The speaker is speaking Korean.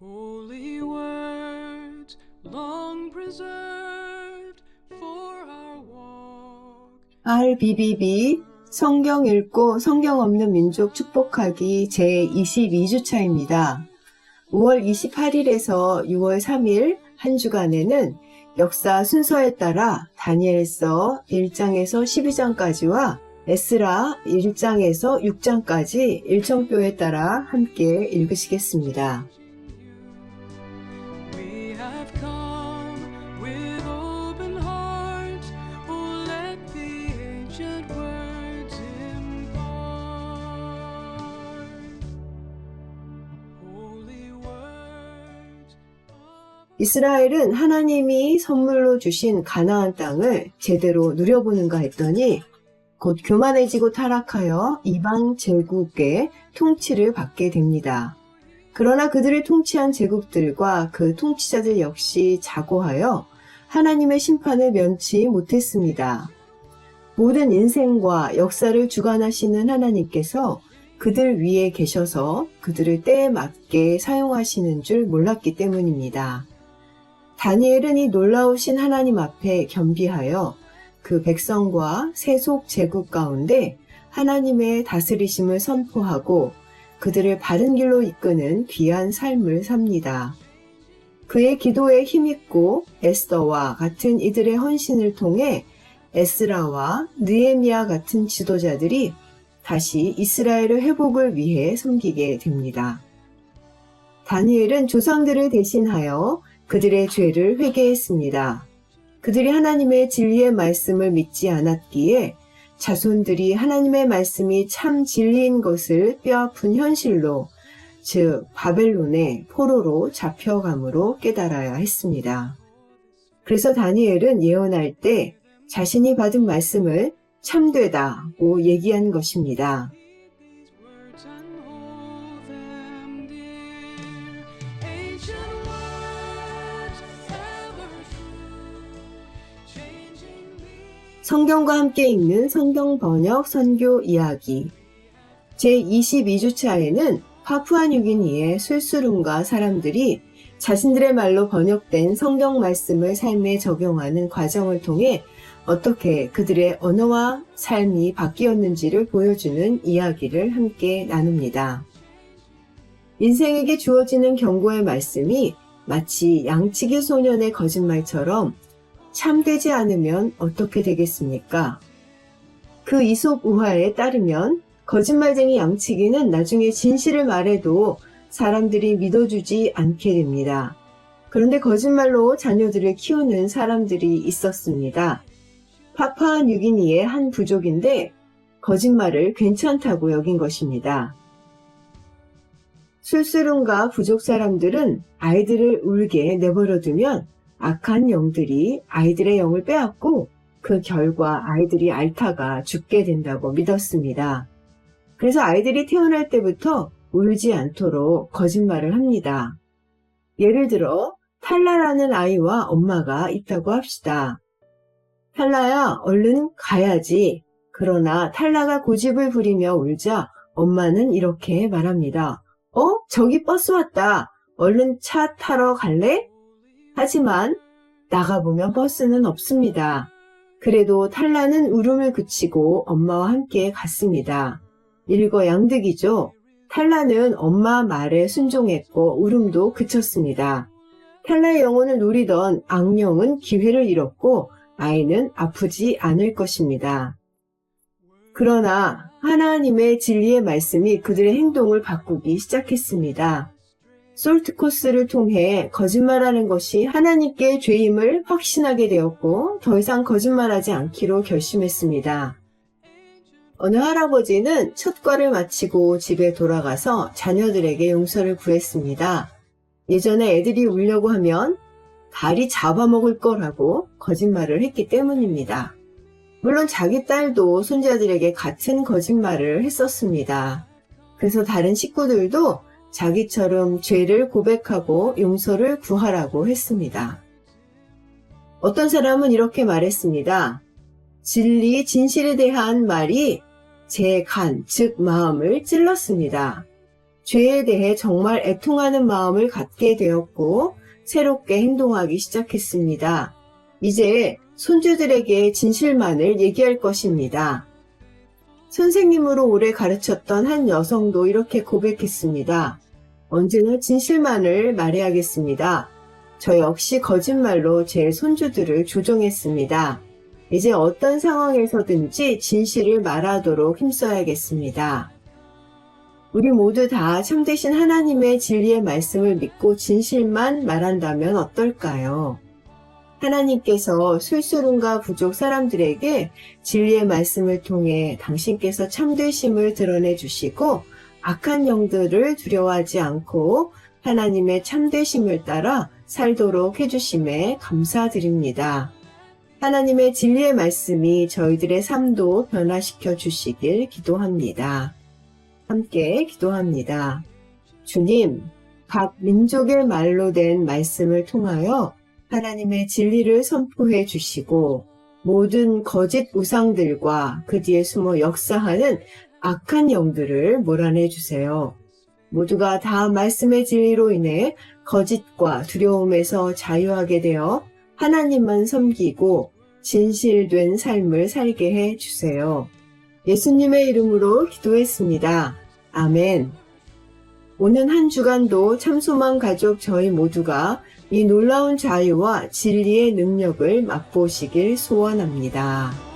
Holy words long preserved for our walk. RBBB 성경 읽고 성경 없는 민족 축복하기 제22주차입니다. 5월 28일에서 6월 3일 한 주간에는 역사 순서에 따라 다니엘서 1장에서 12장까지와 에스라 1장에서 6장까지 일정표에 따라 함께 읽으시겠습니다. We have come with open hearts. Oh, let the ancient words impart. Holy words of 이스라엘은 하나님이 선물로 주신 가나안 땅을 제대로 누려보는가 했더니 곧 교만해지고 타락하여 이방 제국의 통치를 받게 됩니다. 그러나 그들을 통치한 제국들과 그 통치자들 역시 자고하여 하나님의 심판을 면치 못했습니다. 모든 인생과 역사를 주관하시는 하나님께서 그들 위에 계셔서 그들을 때에 맞게 사용하시는 줄 몰랐기 때문입니다. 다니엘은 이 놀라우신 하나님 앞에 겸비하여 그 백성과 세속 제국 가운데 하나님의 다스리심을 선포하고 그들을 바른 길로 이끄는 귀한 삶을 삽니다. 그의 기도에 힘있고 에스더와 같은 이들의 헌신을 통해 에스라와 느헤미야 같은 지도자들이 다시 이스라엘의 회복을 위해 섬기게 됩니다. 다니엘은 조상들을 대신하여 그들의 죄를 회개했습니다. 그들이 하나님의 진리의 말씀을 믿지 않았기에 자손들이 하나님의 말씀이 참 진리인 것을 뼈아픈 현실로, 즉 바벨론의 포로로 잡혀감으로 깨달아야 했습니다. 그래서 다니엘은 예언할 때 자신이 받은 말씀을 참되다고 얘기한 것입니다. these words and hold them dear. Ancient words ever true, changing me. 성경과 함께 읽는 성경 번역 선교 이야기 제22주차에는 파푸아뉴기니의 술수룬가 사람들이 자신들의 말로 번역된 성경 말씀을 삶에 적용하는 과정을 통해 어떻게 그들의 언어와 삶이 바뀌었는지를 보여주는 이야기를 함께 나눕니다. 인생에게 주어지는 경고의 말씀이 마치 양치기 소년의 거짓말처럼 참되지 않으면 어떻게 되겠습니까? 그 이솝 우화에 따르면 거짓말쟁이 양치기는 나중에 진실을 말해도 사람들이 믿어주지 않게 됩니다. 그런데 거짓말로 자녀들을 키우는 사람들이 있었습니다. 파푸아뉴기니의 한 부족인데 거짓말을 괜찮다고 여긴 것입니다. 술수룬가 부족 사람들은 아이들을 울게 내버려두면 악한 영들이 아이들의 영을 빼앗고 그 결과 아이들이 앓다가 죽게 된다고 믿었습니다. 그래서 아이들이 태어날 때부터 울지 않도록 거짓말을 합니다. 예를 들어 탈라라는 아이와 엄마가 있다고 합시다. 탈라야, 얼른 가야지. 그러나 탈라가 고집을 부리며 울자 엄마는 이렇게 말합니다. 저기 버스 왔다. 얼른 차 타러 갈래? 하지만 나가보면 버스는 없습니다. 그래도 탈라는 울음을 그치고 엄마와 함께 갔습니다. 일거양득이죠. 탈라는 엄마 말에 순종했고 울음도 그쳤습니다. 탈라의 영혼을 노리던 악령은 기회를 잃었고 아이는 아프지 않을 것입니다. 그러나 하나님의 진리의 말씀이 그들의 행동을 바꾸기 시작했습니다. 솔트 코스를 통해 거짓말하는 것이 하나님께 죄임을 확신하게 되었고 더 이상 거짓말하지 않기로 결심했습니다. 어느 할아버지는 첫 과를 마치고 집에 돌아가서 자녀들에게 용서를 구했습니다. 예전에 애들이 울려고 하면 다리 잡아먹을 거라고 거짓말을 했기 때문입니다. 물론 자기 딸도 손자들에게 같은 거짓말을 했었습니다. 그래서 다른 식구들도 자기처럼 죄를 고백하고 용서를 구하라고 했습니다. 어떤 사람은 이렇게 말했습니다. 진리, 진실에 대한 말이 제 간, 즉 마음을 찔렀습니다. 죄에 대해 정말 애통하는 마음을 갖게 되었고 새롭게 행동하기 시작했습니다. 이제 손주들에게 진실만을 얘기할 것입니다. 선생님으로 오래 가르쳤던 한 여성도 이렇게 고백했습니다. 언제나 진실만을 말해야겠습니다. 저 역시 거짓말로 제 손주들을 조종했습니다. 이제 어떤 상황에서든지 진실을 말하도록 힘써야겠습니다. 우리 모두 다 참되신 하나님의 진리의 말씀을 믿고 진실만 말한다면 어떨까요? 하나님께서 술수rum과 부족 사람들에게 진리의 말씀을 통해 당신께서 참되심을 드러내 주시고 악한 영들을 두려워하지 않고 하나님의 참되심을 따라 살도록 해주심에 감사드립니다. 하나님의 진리의 말씀이 저희들의 삶도 변화시켜 주시길 기도합니다. 함께 기도합니다. 주님, 각 민족의 말로 된 말씀을 통하여 하나님의 진리를 선포해 주시고 모든 거짓 우상들과 그 뒤에 숨어 역사하는 악한 영들을 몰아내 주세요. 모두가 다 말씀의 진리로 인해 거짓과 두려움에서 자유하게 되어 하나님만 섬기고 진실된 삶을 살게 해 주세요. 예수님의 이름으로 기도했습니다. 아멘. 오는 한 주간도 참소망 가족 저희 모두가 이 놀라운 자유와 진리의 능력을 맛보시길 소원합니다.